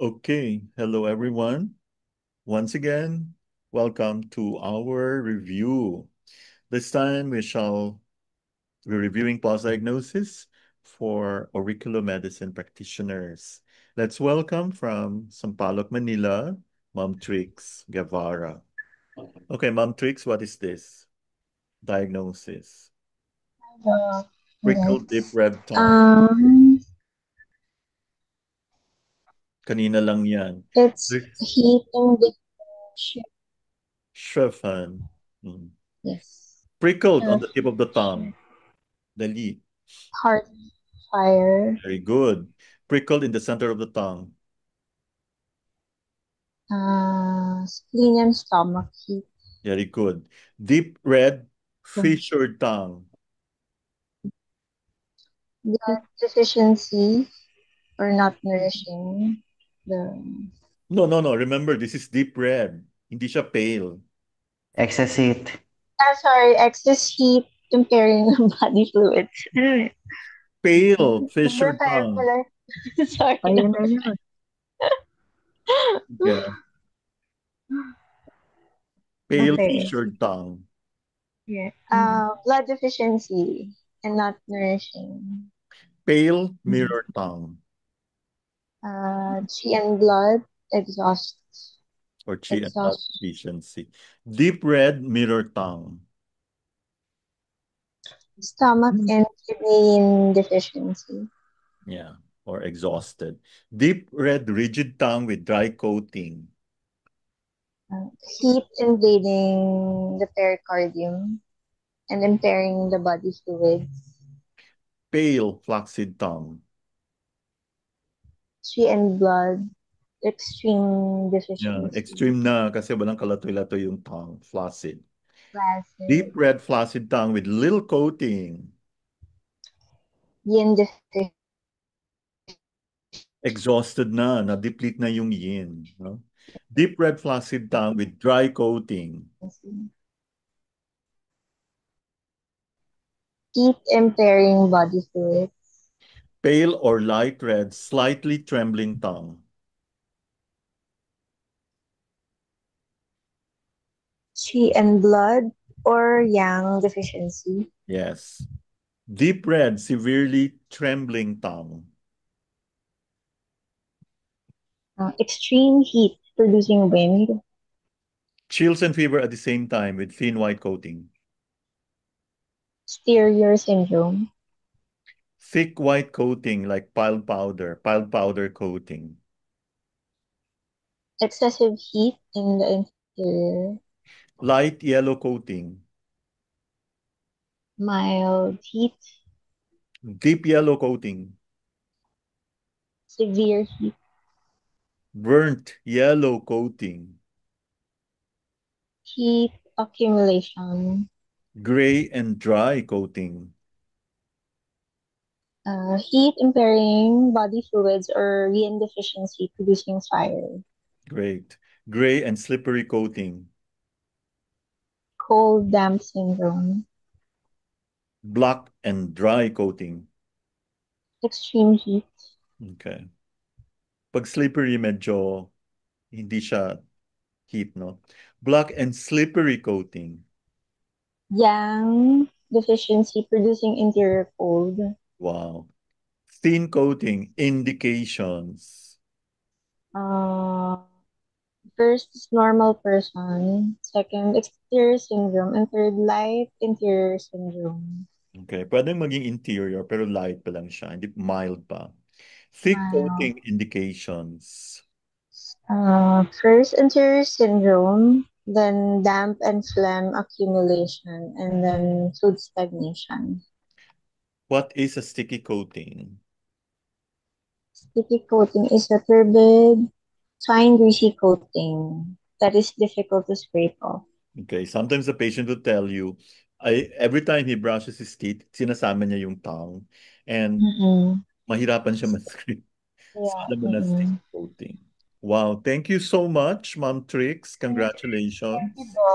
Okay, hello everyone. Once again, welcome to our review. This time we shall be reviewing pulse diagnosis for auricular medicine practitioners. Let's welcome from Sampaloc, Manila, Mom Trix Guevara. Okay, Mom Trix, what is this? Diagnosis. Alright. Prickle deep red tongue. Um, Kanina lang yan. it's Trix heating the ship. Shrefan. Yes. Prickled on Sure. the tip of the Sure. tongue. Dali. Heart fire. Very good. Prickled in the center of the tongue. Spleen and stomach heat. Very good. Deep red, fissured tongue. Blood deficiency or not nourishing. The No, no, no. Remember, this is deep red. Hindi siya pale. Excess heat. sorry, excess heat impairing body fluids. Pale, Number fissured five tongue. pala. Sorry Ayun na. na yun. Yeah. Pale, Okay. fissured tongue. Yeah. Blood deficiency and not nourishing. Pale, mirror tongue. Chi and blood, exhaust, Or chi and blood exhaust, deficiency. Deep red, mirror tongue. stomach and kidney deficiency. Yeah. Or exhausted. Deep red, rigid tongue with dry coating. Heat invading the pericardium and impairing the body fluids. Pale, flaccid tongue. Chi and blood, extreme Yeah, deficiency. extreme na kasi walang kalatoy-latoy yung tongue. Flaccid. Deep Flaccid, red flaccid tongue with little coating. yin deficiency. Exhausted na, na-deplete na yung yin. No? Deep red flaccid tongue with dry coating. Heat impairing body fluids. Pale or light red, slightly trembling tongue. Chi and blood or yang deficiency. Yes. Deep red, severely trembling tongue. Extreme heat producing wind. Chills and fever at the same time with thin white coating. Stier syndrome. Thick white coating like piled powder coating. Excessive heat in the interior. Light yellow coating. Mild heat. Deep yellow coating. Severe heat. Burnt yellow coating. Heat accumulation. Gray and dry coating. Heat impairing body fluids or yin deficiency producing fire. Great. Gray and slippery coating. Cold damp syndrome. Black and dry coating. Extreme heat. Okay. Pag slippery, medyo hindi siya heat, no? Black and slippery coating. Yang deficiency producing interior cold. Wow. Thin coating. Indications. Uh, First is normal person. Second, exterior syndrome. And third, light interior syndrome. Okay. Pwedeng maging interior, pero light pa lang siya. Hindi mild pa. Thick Mild. coating indications. First, interior syndrome. Then damp and phlegm accumulation. And then food stagnation. What is a sticky coating? Sticky coating is a turbid, fine greasy coating that is difficult to scrape off. Okay, sometimes the patient will tell you, every time he brushes his teeth, sinasama niya yung tongue. And Mm-mm. mahirapan siya ma-scrape. So, Yeah. alam mo na stick Mm-mm. coating. Wow, thank you so much, Ma'am Trix. Thank you, Congratulations. Bo.